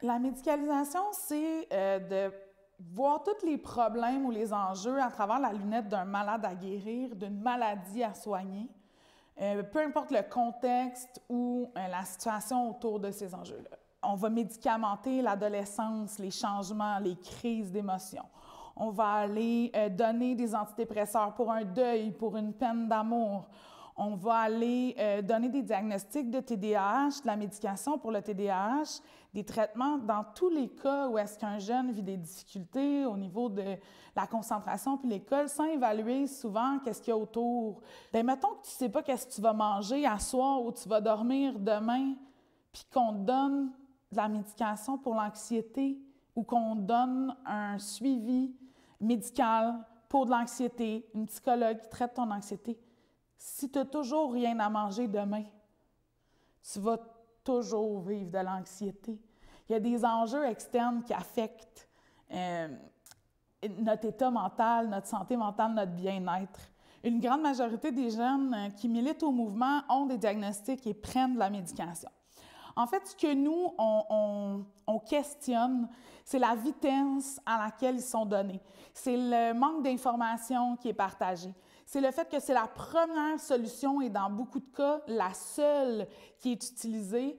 La médicalisation, c'est de voir tous les problèmes ou les enjeux à travers la lunette d'un malade à guérir, d'une maladie à soigner, peu importe le contexte ou la situation autour de ces enjeux-là. On va médicamenter l'adolescence, les changements, les crises d'émotions. On va aller donner des antidépresseurs pour un deuil, pour une peine d'amour. On va aller donner des diagnostics de TDAH, de la médication pour le TDAH, des traitements dans tous les cas où est-ce qu'un jeune vit des difficultés au niveau de la concentration puis l'école, sans évaluer souvent qu'est-ce qu'il y a autour. Bien, mettons que tu ne sais pas qu'est-ce que tu vas manger à soir ou tu vas dormir demain, puis qu'on te donne de la médication pour l'anxiété ou qu'on te donne un suivi médical pour de l'anxiété, une psychologue qui traite ton anxiété. Si tu n'as toujours rien à manger demain, tu vas toujours vivre de l'anxiété. Il y a des enjeux externes qui affectent notre état mental, notre santé mentale, notre bien-être. Une grande majorité des jeunes qui militent au mouvement ont des diagnostics et prennent de la médication. En fait, ce que nous, on questionne, c'est la vitesse à laquelle ils sont donnés. C'est le manque d'information qui est partagé. C'est le fait que c'est la première solution et dans beaucoup de cas, la seule qui est utilisée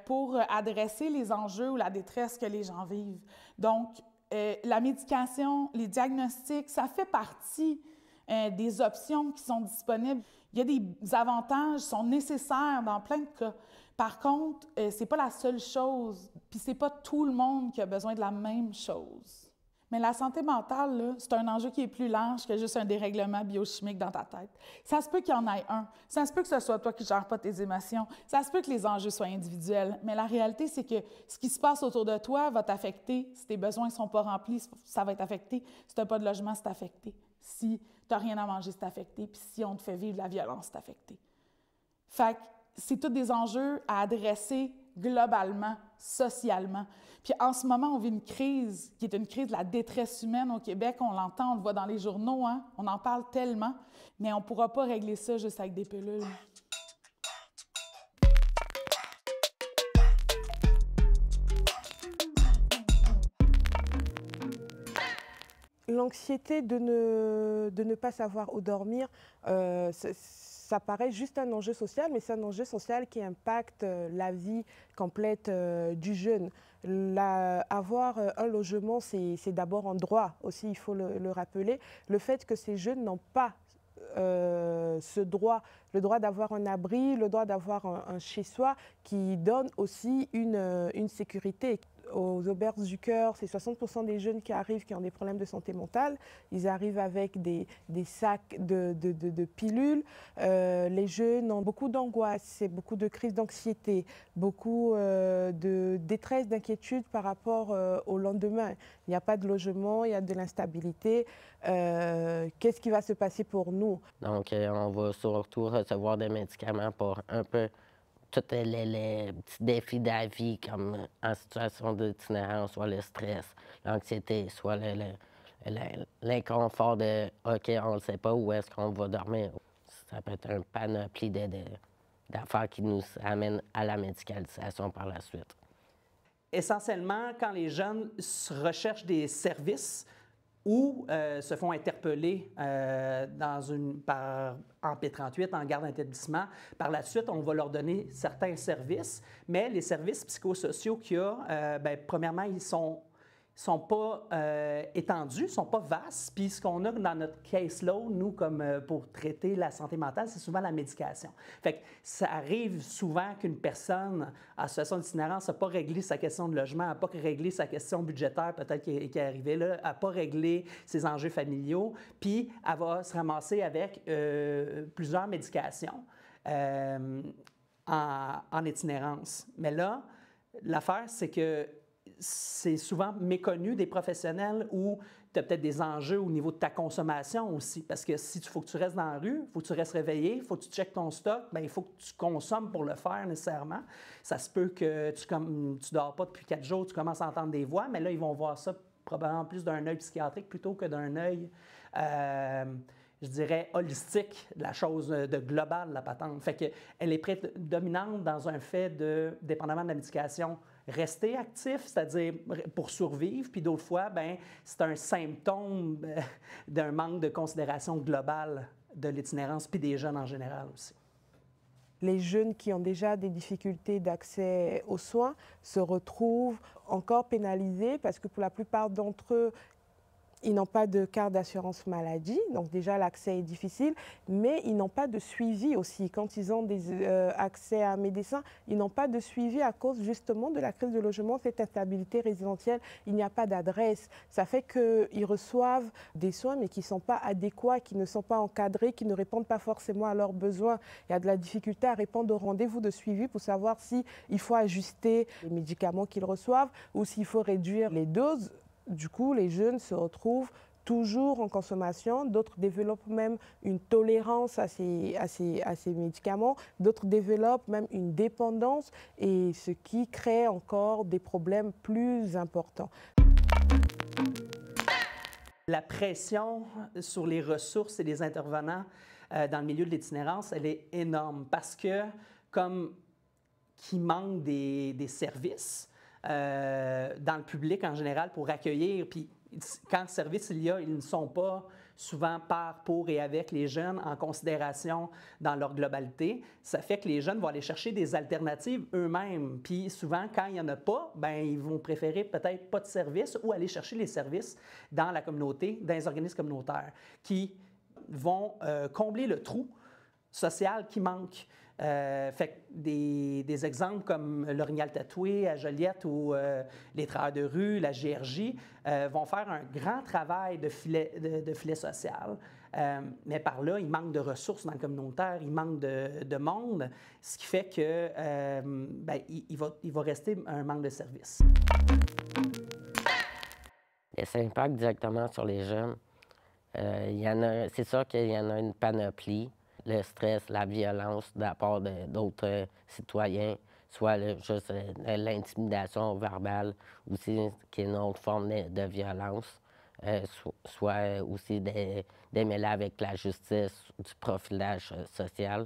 pour adresser les enjeux ou la détresse que les gens vivent. Donc, la médication, les diagnostics, ça fait partie des options qui sont disponibles. Il y a des avantages, sont nécessaires dans plein de cas. Par contre, c'est pas la seule chose, puis c'est pas tout le monde qui a besoin de la même chose. Mais la santé mentale, là, c'est un enjeu qui est plus large que juste un dérèglement biochimique dans ta tête. Ça se peut qu'il y en ait un. Ça se peut que ce soit toi qui ne gères pas tes émotions. Ça se peut que les enjeux soient individuels. Mais la réalité, c'est que ce qui se passe autour de toi va t'affecter. Si tes besoins ne sont pas remplis, ça va être affecté. Si tu n'as pas de logement, c'est affecté. Si tu n'as rien à manger, c'est affecté. Puis si on te fait vivre de la violence, c'est affecté. Fait que c'est tous des enjeux à adresser globalement, socialement. Puis en ce moment, on vit une crise qui est une crise de la détresse humaine au Québec. On l'entend, on le voit dans les journaux, hein? On en parle tellement, mais on ne pourra pas régler ça juste avec des pilules. L'anxiété de ne pas savoir où dormir, ça paraît juste un enjeu social, mais c'est un enjeu social qui impacte la vie complète du jeune. Avoir un logement, c'est d'abord un droit aussi, il faut le rappeler. Le fait que ces jeunes n'ont pas ce droit, le droit d'avoir un abri, le droit d'avoir un chez-soi qui donne aussi une sécurité. Aux auberges du cœur, c'est 60% des jeunes qui arrivent qui ont des problèmes de santé mentale. Ils arrivent avec des sacs de pilules. Les jeunes ont beaucoup d'angoisse, beaucoup de crises d'anxiété, beaucoup de détresse, d'inquiétude par rapport au lendemain. Il n'y a pas de logement, il y a de l'instabilité. Qu'est-ce qui va se passer pour nous? Donc, on va surtout recevoir des médicaments pour un peu tous les petits défis de la vie, comme en situation d'itinérance, soit le stress, l'anxiété, soit l'inconfort de « OK, on ne sait pas où est-ce qu'on va dormir ». Ça peut être un panoplie d'affaires qui nous amènent à la médicalisation par la suite. Essentiellement, quand les jeunes recherchent des services, ou se font interpeller en P38, en garde d'établissement. Par la suite, on va leur donner certains services, mais les services psychosociaux qu'il y a, premièrement, ils sont pas étendus, sont pas vastes. Puis ce qu'on a dans notre caseload, nous, comme pour traiter la santé mentale, c'est souvent la médication. Fait que ça arrive souvent qu'une personne en situation d'itinérance n'a pas réglé sa question de logement, n'a pas réglé sa question budgétaire, peut-être qui est arrivée là, n'a pas réglé ses enjeux familiaux, puis elle va se ramasser avec plusieurs médications en itinérance. Mais là, l'affaire, c'est que c'est souvent méconnu des professionnels où tu as peut-être des enjeux au niveau de ta consommation aussi. Parce que si il faut que tu restes dans la rue, il faut que tu restes réveillé, il faut que tu checkes ton stock, bien, il faut que tu consommes pour le faire nécessairement. Ça se peut que tu ne dors pas depuis 4 jours, tu commences à entendre des voix, mais là, ils vont voir ça probablement plus d'un œil psychiatrique plutôt que d'un œil, je dirais, holistique, de la chose de globale, la patente. Fait qu'elle est prédominante dans un fait de, dépendamment de la médication, rester actif, c'est-à-dire pour survivre, puis d'autres fois, ben, c'est un symptôme d'un manque de considération globale de l'itinérance, puis des jeunes en général aussi. Les jeunes qui ont déjà des difficultés d'accès aux soins se retrouvent encore pénalisés parce que pour la plupart d'entre eux, ils n'ont pas de carte d'assurance maladie, donc déjà l'accès est difficile, mais ils n'ont pas de suivi aussi. Quand ils ont des accès à un médecin, ils n'ont pas de suivi à cause justement de la crise de logement, cette instabilité résidentielle. Il n'y a pas d'adresse. Ça fait qu'ils reçoivent des soins, mais qui ne sont pas adéquats, qui ne sont pas encadrés, qui ne répondent pas forcément à leurs besoins. Il y a de la difficulté à répondre aux rendez-vous de suivi pour savoir s'il faut ajuster les médicaments qu'ils reçoivent ou s'il faut réduire les doses. Du coup, les jeunes se retrouvent toujours en consommation, d'autres développent même une tolérance à ces médicaments, d'autres développent même une dépendance, et ce qui crée encore des problèmes plus importants. La pression sur les ressources et les intervenants dans le milieu de l'itinérance, elle est énorme parce que, comme qu'il manque des services, dans le public en général pour accueillir. Puis quand service il y a, ils ne sont pas souvent par, pour et avec les jeunes en considération dans leur globalité. Ça fait que les jeunes vont aller chercher des alternatives eux-mêmes. Puis souvent, quand il n'y en a pas, bien, ils vont préférer peut-être pas de service ou aller chercher les services dans la communauté, dans les organismes communautaires qui vont combler le trou social qui manque. Fait que des exemples comme l'Orignal Tatoué à Joliette ou les travailleurs de rue, la GRJ, vont faire un grand travail de filet social. Mais par là, il manque de ressources dans le communautaire, il manque de monde, ce qui fait que il va rester un manque de services. Et ça impacte directement sur les jeunes. C'est sûr qu'il y en a une panoplie. Le stress, la violence de la part d'autres citoyens, soit juste l'intimidation verbale aussi, qui est une autre forme de violence, soit aussi démêlés avec la justice, du profilage social.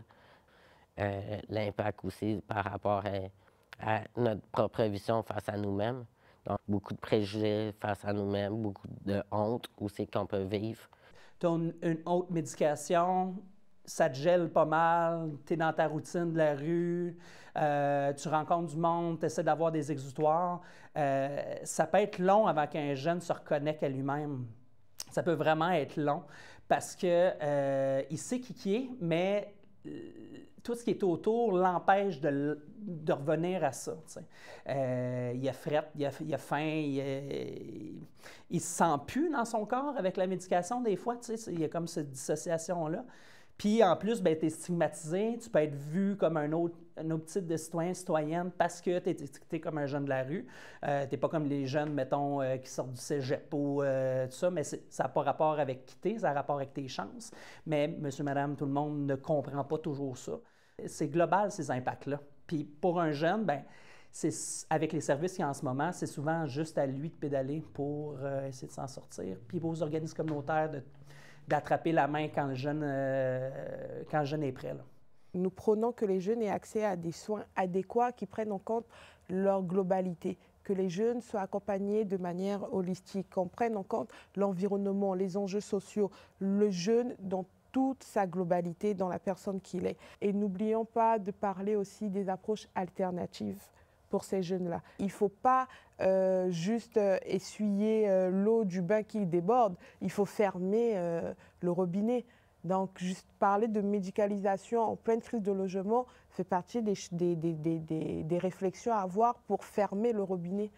L'impact aussi par rapport à notre propre vision face à nous-mêmes. Donc, beaucoup de préjugés face à nous-mêmes, beaucoup de honte aussi qu'on peut vivre. Tu as une haute médication, ça te gèle pas mal, tu es dans ta routine de la rue, tu rencontres du monde, tu essaies d'avoir des exutoires. Ça peut être long avant qu'un jeune se reconnecte à lui-même. Ça peut vraiment être long parce qu'il sait qui est, mais tout ce qui est autour l'empêche de revenir à ça. Il a frette, il a faim, il se sent plus dans son corps avec la médication des fois. Il y a comme cette dissociation-là. Puis en plus, ben, tu es stigmatisé, tu peux être vu comme un autre type de citoyen, citoyenne parce que tu es comme un jeune de la rue. Tu n'es pas comme les jeunes, mettons, qui sortent du cégep ou tout ça, mais ça n'a pas rapport avec qui tu es, ça a rapport avec tes chances. Mais monsieur, madame, tout le monde ne comprend pas toujours ça. C'est global, ces impacts-là. Puis pour un jeune, ben, avec les services qu'il y a en ce moment, c'est souvent juste à lui de pédaler pour essayer de s'en sortir. Puis aux organismes communautaires d'attraper la main quand le jeune est prêt. Là. Nous prônons que les jeunes aient accès à des soins adéquats qui prennent en compte leur globalité, que les jeunes soient accompagnés de manière holistique, qu'on prenne en compte l'environnement, les enjeux sociaux, le jeune dans toute sa globalité, dans la personne qu'il est. Et n'oublions pas de parler aussi des approches alternatives pour ces jeunes-là. Il ne faut pas juste essuyer l'eau du bain qui déborde, il faut fermer le robinet. Donc, juste parler de médicalisation en pleine crise de logement fait partie des réflexions à avoir pour fermer le robinet.